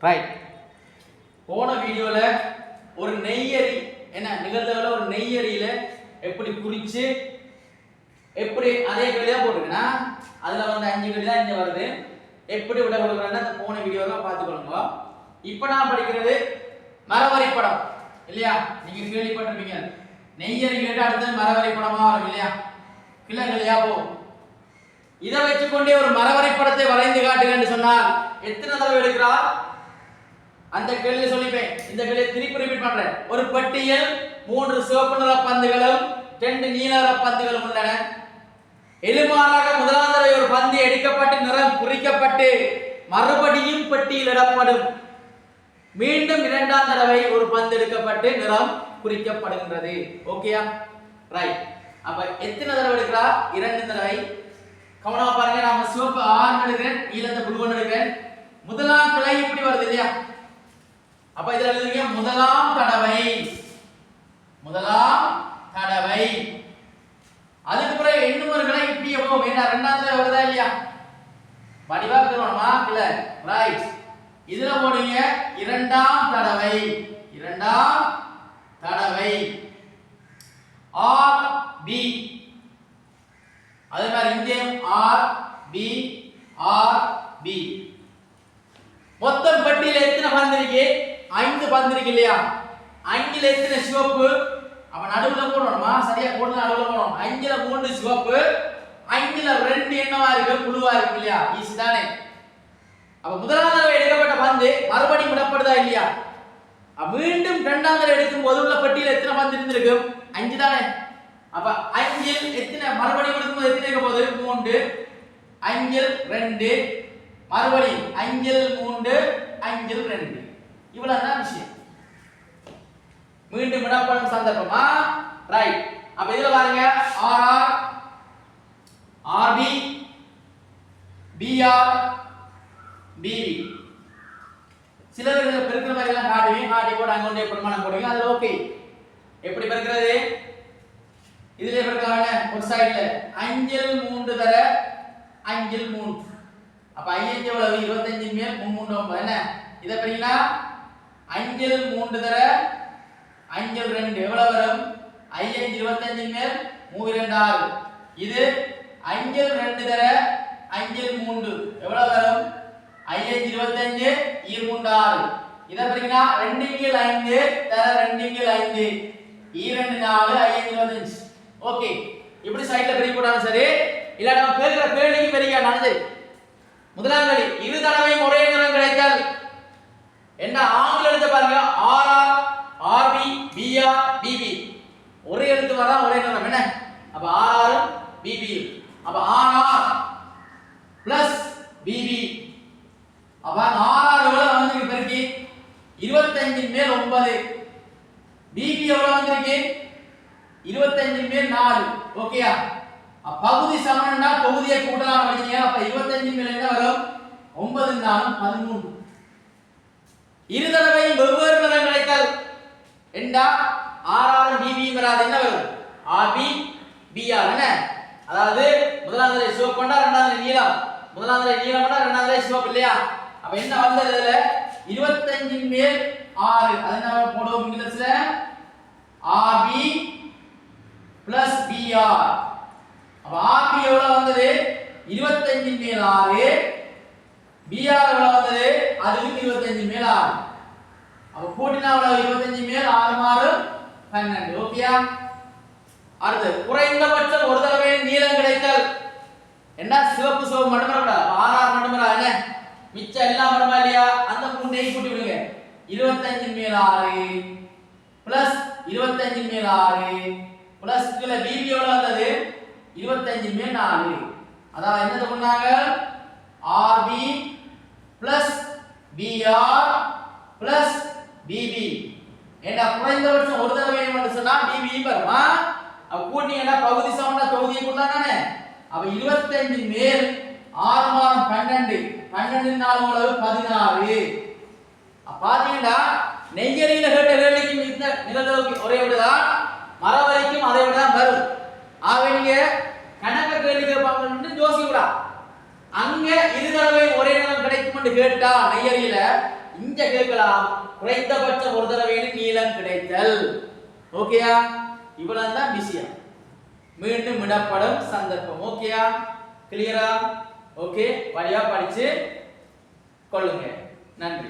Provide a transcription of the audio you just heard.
Right. போன வீடியோல ஒரு நெய்யரி என்ன நிகழ்வுல ஒரு நெய்யரியில எப்படி குறிச்சு எப்படி அதே கேள்வியா போட்டுருக்கேன்னா அதுல வந்து 5 கேள்வி தான் இங்க வருது. எப்படி விட கொடுக்குறேன்னா அந்த போன வீடியோவை பார்த்துக்கொள்ளுங்க. இப்போ நான் படிக்கிறது மரவரி படம் இல்லையா? நீங்க கேள்விப்பட்டிருப்பீங்க. நெய்யரி கேட்டு அடுத்து மரவரி படமா வரும் இல்லையா? கிளையா போகும். இதை வச்சுக்கொண்டே ஒரு மரவரி படத்தை வரைந்து காட்டுங்கன்னு சொன்னால் எத்தனை தடவை எடுக்கிறார்? அந்த கேள்வியை சொல்லிப்பேன். இந்த கேள்வியை திருப்பி ரிப்பீட் பண்றேன். ஒரு பட்டியல் 3 சிவப்பு நிற பந்துகளும் 2 நீல நிற பந்துகளும் உள்ளன. எலுமாறாக முதலாம் தடவை ஒரு பந்து எடுக்கப்பட்டு நிறம் குறிக்கப்பட்டு மறுபடியும் பெட்டியில் இடப்படும். மீண்டும் இரண்டாம் தடவை ஒரு பந்து எடுக்கப்பட்டு நிறம் குறிக்கப்படுகின்றது. ஓகேயா? ரைட். அப்ப எத்தனை தடவை எடுக்கிறா? 2 தடவை. கவனமா பாருங்க. நாம சிவப்பு ஆரஞ்சு எடுக்கிறேன், நீலத்தை ப்ளூ எடுக்கிறேன். முதலாம் கிளை இப்படி வருது இல்லையா? அப்ப இதுல எழுதுங்க முதலாம் தடவை. முதலாம் தடவை. அதுக்கு பிறகு இன்னொரு கிளை இப்படியே போகும். ஏன்னா இரண்டாம் தடவை வருதா இல்லையா? வடிவா போறோமா இல்ல? ரைட். இதுல போடுங்க இரண்டாம் தடவை. இரண்டாம் தடவை. R P. அதே மாதிரி இங்கே ஆர் பி ஆர் பி. மொத்தம் பட்டியல எத்தனை பந்து இருக்கு? 5 பந்து இருக்கு இல்லையா? 5ல எத்தனை சிவப்பு? அப்ப நடுவுல போடணுமா? சரியா போட்டு நடுவுல போடணும். 5ல 3 சிவப்பு, 5ல 2 என்னவா இருக்கு? புளுவா இருக்கு இல்லையா? ஈஸி தானே? அப்ப முதலாம் தடவை எடுக்கப்பட்ட பந்து மறுபடியும் விடப்படுதா இல்லையா? மீண்டும் இரண்டாம் தடவை எடுக்கும் போது உள்ள பட்டியல எத்தனை பந்து இருந்திருக்கு? 5 தானே? அப்ப 5ல் எத்தனை மறுபடியும் எடுக்கும்போது எத்தனை இருக்க போகுது? 3. 5ல் 2 மறுபடியும் 5ல் 3 5ல் 2. இவ்வளவுதான் விஷயம். மீண்டும் விடப்படும் சந்தர்ப்பமா? ரைட். அப்ப இதுல பாருங்க ஆர்ஆர் ஆர்பி பிஆர் பிபி. சில பேர் பெருக்கிற மாதிரி எல்லாம் காட்டுவீங்க. காட்டி போட்டு அங்க கொண்டே பிரமாணம் போடுவீங்க. அது ஓகே. எப்படி பெருக்கிறது? இதுல பெருக்கலாம். ஒரு சைடுல 5ல் 3 தர 5ல் 3. அப்ப 5 எவ்வளவு? 25 மேல் 3 9 என்ன? இத பெருக்கினா 5ல் 3 தர 5ல் 2 எவ்வளவு வரும்? 5 25 மேல் 3 2 6. இது 5ல் 2 தர 5ல் 3 எவ்வளவு வரும்? 5 25 3 6. இத பெருக்கினா 2 கீழ் 5 தர 2 கீழ் 5 2 4 5 25. ஓகே. இப்படி சைடுல பெருக்கி போட்டாலும் சரி. இல்ல நம்ம கேக்குற கேள்விக்கு பெருக்கினாலும் சரி. முதலாம் கேள்வி இரு தடவையும் ஒரே நிறம் கிடைத்தால் என்ன ஆங்கில எழுத்து பாருங்க. RR RB BR BB. ஒரே எழுத்து வரா ஒரே நிறம் என்ன? அப்ப ஆர்ஆர் பிபி. அப்ப ஆர்ஆர் பிளஸ் பிபி. அப்ப ஆர்ஆர் எவ்வளவு வந்திருக்கு பெருக்கி? 25 மேல் 9. பிபி எவ்வளவு வந்திருக்கு? 25 மேல் 4. ஓகேயா? பகுதி சமன்னா தொகுதியை கூட்டலாம் வச்சீங்க. அப்ப 25 மேல் என்ன வரும்? 9 4 13. இரு தடவை வெவ்வேறு நிறம் கிடைத்தால் என்றா ஆர்ஆர் பிபி வராது. என்ன வரும்? ஆர்பி பிஆர் என்ன? அதாவது முதலாம் தடவை சிவப்பு கொண்டா இரண்டாம் தடவை நீலம், முதலாம் தடவை நீலம் கொண்டா இரண்டாம் தடவை சிவப்பு இல்லையா? அப்ப என்ன வந்தது? இதுல 25 மேல் 6. அத நாம போடுவோம் இங்கிலீஷ்ல ஆர்பி பிளஸ் பிஆர். அப்ப ஆர்பி எவ்வளவு வந்தது? 25 மேல் 6. பிஆர் எவ்வளவு வந்தது? அதுவும் 25 மேல் 6. அப்ப கூட்டினா எவ்வளவு? 25 மேல் 6 மாறு 12. ஓகேயா? அடுத்து குறைந்தபட்சம் ஒரு தடவை நீலம் கிடைத்தால் என்ன? சிவப்பு சிவப்பு மட்டும் வரக்கூடாது. ஆர்ஆர் மட்டும் வரா என்ன? மிச்சம் எல்லாம் மட்டுமா இல்லையா? அந்த 3ஐ கூட்டி விடுங்க. 25 மேல் 6 பிளஸ் 25 மேல் 6 பிளஸ் இதுல பிபி எவ்வளவு வந்தது? 25 மேல் 4. அதாவது என்னது பண்ணாங்க? RB plus BR plus BB. ஏண்டா குறைந்தபட்சம் ஒரு தடவை வேணும்னு சொன்னா பிபி வருமா? அப்ப கூட்டினா பகுதி சமன்னா தொகுதியை கூட்டலாம் தானே? அப்ப 25 மேல் 6 மாறும் 12. 12 4 எவ்வளவு? 16. அப்ப பாத்தீங்கன்னா நெய்யரியில கேட்ட கேள்விக்கு இந்த நிகழ்வுக்கு ஒரே விடதான், மரவரைக்கும் அதை விட தான் வரும். ஆகவே நீங்க கணக்க கேள்வி கேட்பாங்கன்னு யோசிக்கூடா. அங்க இரு தடவை ஒரே நிறம் கிடைக்கும் என்று கேட்டா நெய்யரியில இங்க கேட்கலாம் குறைந்தபட்சம் ஒரு தடவையின் நீளம் கிடைத்தல். ஓகேயா? இவ்வளவு தான் விஷயம். மீண்டும் இடப்படும் சந்தர்ப்பம். ஓகேயா? கிளியரா? ஓகே, வழியா படிச்சு கொள்ளுங்க. நன்றி.